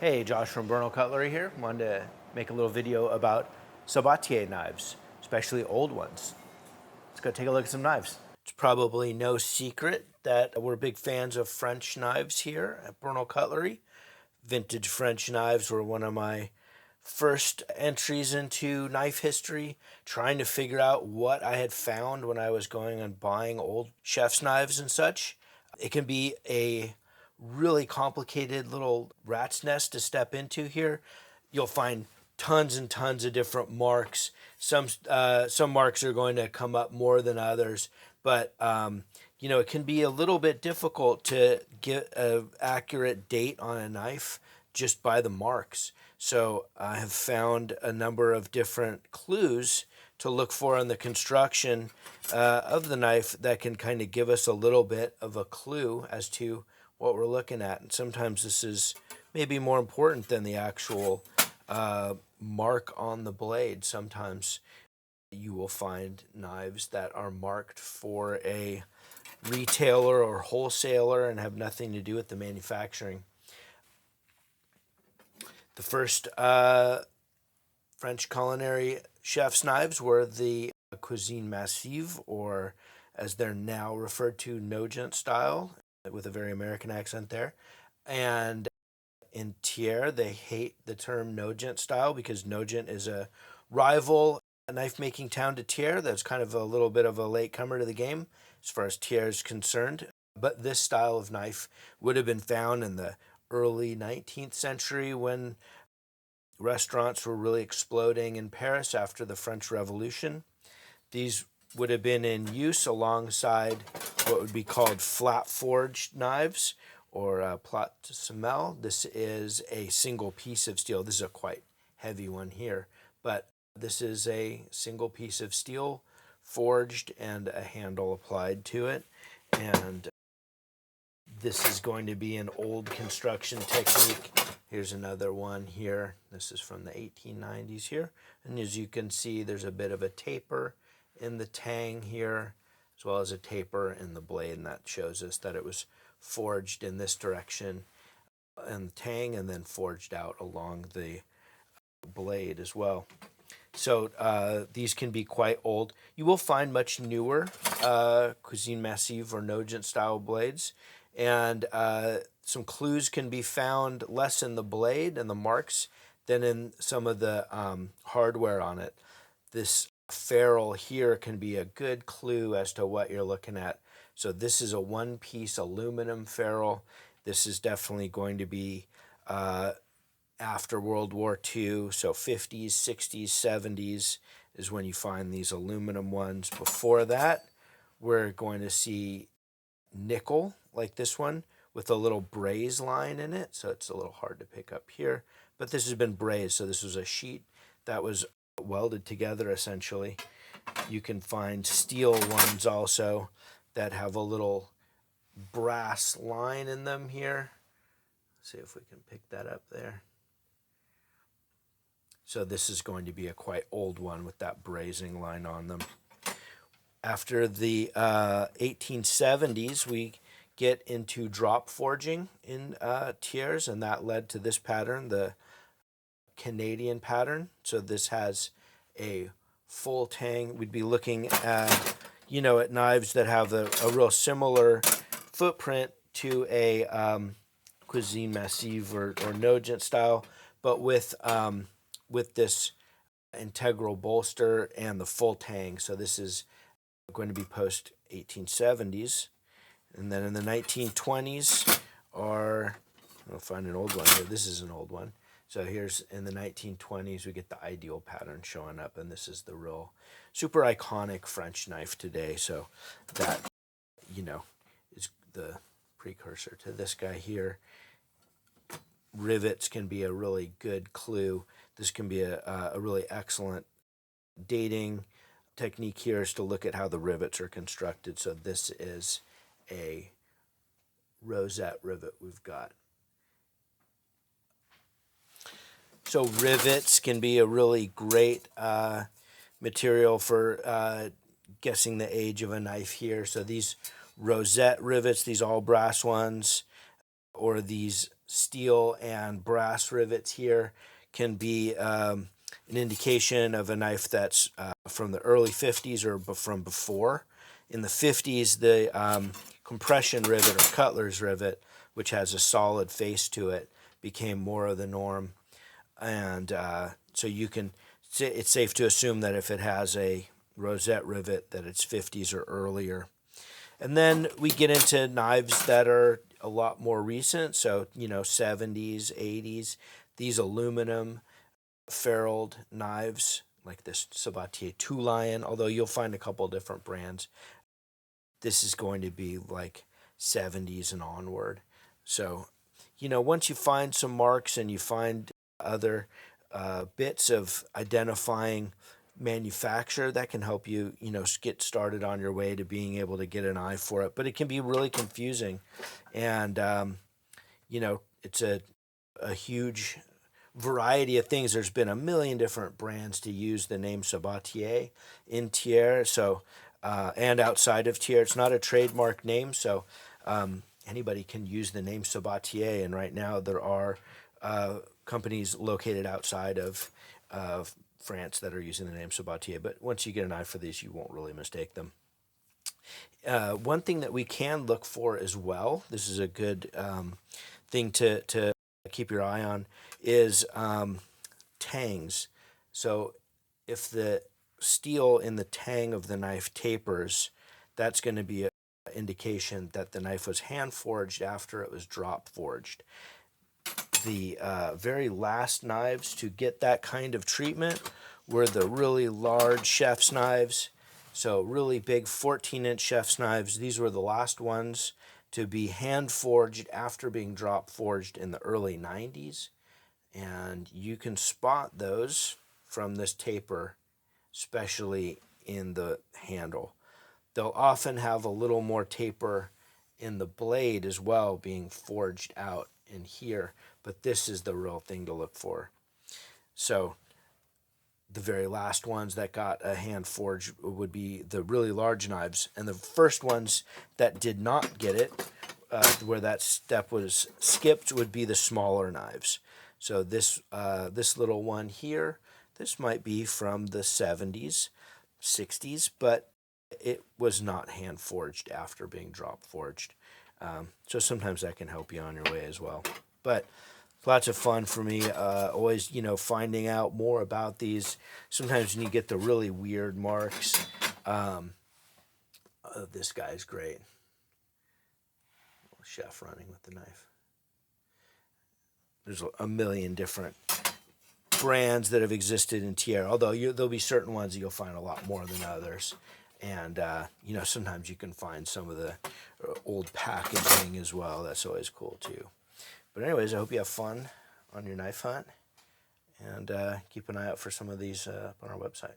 Hey, Josh from Bernal Cutlery here. Wanted to make a little video about Sabatier knives, especially old ones. Let's go take a look at some knives. It's probably no secret that we're big fans of French knives here at Bernal Cutlery. Vintage French knives were one of my first entries into knife history, trying to figure out what I had found when I was going and buying old chef's knives and such. It can be a really complicated little rat's nest to step into here. You'll find tons and tons of different marks. Some marks are going to come up more than others, but it can be a little bit difficult to get an accurate date on a knife just by the marks. So I have found a number of different clues to look for in the construction of the knife that can kind of give us a little bit of a clue as to what we're looking at. And sometimes this is maybe more important than the actual mark on the blade. Sometimes you will find knives that are marked for a retailer or wholesaler and have nothing to do with the manufacturing. The first French culinary chef's knives were the Cuisine Massive, or as they're now referred to, Nogent style, with a very American accent there. And in Thiers, they hate the term Nogent style because Nogent is a rival knife-making town to Thiers. That's kind of a little bit of a latecomer to the game as far as Thiers is concerned. But this style of knife would have been found in the early 19th century when restaurants were really exploding in Paris after the French Revolution. These would have been in use alongside what would be called flat forged knives, or plate de semelle. This is a single piece of steel. This is a quite heavy one here, but this is a single piece of steel forged and a handle applied to it. And this is going to be an old construction technique. Here's another one here. This is from the 1890s here. And as you can see, there's a bit of a taper in the tang here, as well as a taper in the blade, and that shows us that it was forged in this direction in the tang and then forged out along the blade as well. So these can be quite old. You will find much newer Cuisine Massive or Nogent style blades, and some clues can be found less in the blade and the marks than in some of the hardware on it. This ferrule here can be a good clue as to what you're looking at. So this is a one-piece aluminum ferrule. This is definitely going to be after World War II, so 50s, 60s, 70s is when you find these aluminum ones. Before that, we're going to see nickel, like this one, with a little braze line in it, so it's a little hard to pick up here. But this has been brazed, so this was a sheet that was welded together essentially. You can find steel ones also that have a little brass line in them here. Let's see if we can pick that up there. So this is going to be a quite old one with that brazing line on them. After the 1870s, we get into drop forging in Thiers, and that led to this pattern, the Canadian pattern. So this has a full tang. We'd be looking at, at knives that have a real similar footprint to a Cuisine Massive or Nogent style, but with this integral bolster and the full tang. So this is going to be post 1870s. And then in the 1920s I'll find an old one here. This is an old one. So here's in the 1920s, we get the ideal pattern showing up, and this is the real super iconic French knife today. So that, is the precursor to this guy here. Rivets can be a really good clue. This can be a really excellent dating technique here, is to look at how the rivets are constructed. So this is a rosette rivet we've got. So rivets can be a really great material for guessing the age of a knife here. So these rosette rivets, these all brass ones, or these steel and brass rivets here can be an indication of a knife that's from the early 50s or from before. In the 50s, the compression rivet or cutler's rivet, which has a solid face to it, became more of the norm. And so it's safe to assume that if it has a rosette rivet, that it's 50s or earlier. And then we get into knives that are a lot more recent, so 70s, 80s. These aluminum ferruled knives, like this Sabatier 2-Lion, although you'll find a couple different brands. This is going to be like 70s and onward. So, once you find some marks and you find other bits of identifying manufacturer, that can help you, get started on your way to being able to get an eye for it. But it can be really confusing, and it's a huge variety of things. There's been a million different brands to use the name Sabatier in Thiers, so and outside of Thiers. It's not a trademark name, so anybody can use the name Sabatier. And right now there are companies located outside of France that are using the name Sabatier. But once you get an eye for these, you won't really mistake them. One thing that we can look for as well, this is a good thing to keep your eye on, is tangs. So if the steel in the tang of the knife tapers, that's going to be an indication that the knife was hand forged after it was drop forged. The very last knives to get that kind of treatment were the really large chef's knives. So really big 14-inch chef's knives. These were the last ones to be hand forged after being drop forged in the early 90s. And you can spot those from this taper, especially in the handle. They'll often have a little more taper in the blade as well, being forged out in here, but this is the real thing to look for. So the very last ones that got a hand forge would be the really large knives, and the first ones that did not get it, where that step was skipped, would be the smaller knives. So this little one here, this might be from the 70s, 60s, but it was not hand forged after being drop forged. So sometimes that can help you on your way as well. But lots of fun for me, always, finding out more about these. Sometimes when you get the really weird marks, this guy's great. Chef running with the knife. There's a million different brands that have existed in Thiers, although there'll be certain ones that you'll find a lot more than others. And, sometimes you can find some of the old packaging as well. That's always cool, too. But anyways, I hope you have fun on your knife hunt. And keep an eye out for some of these on our website.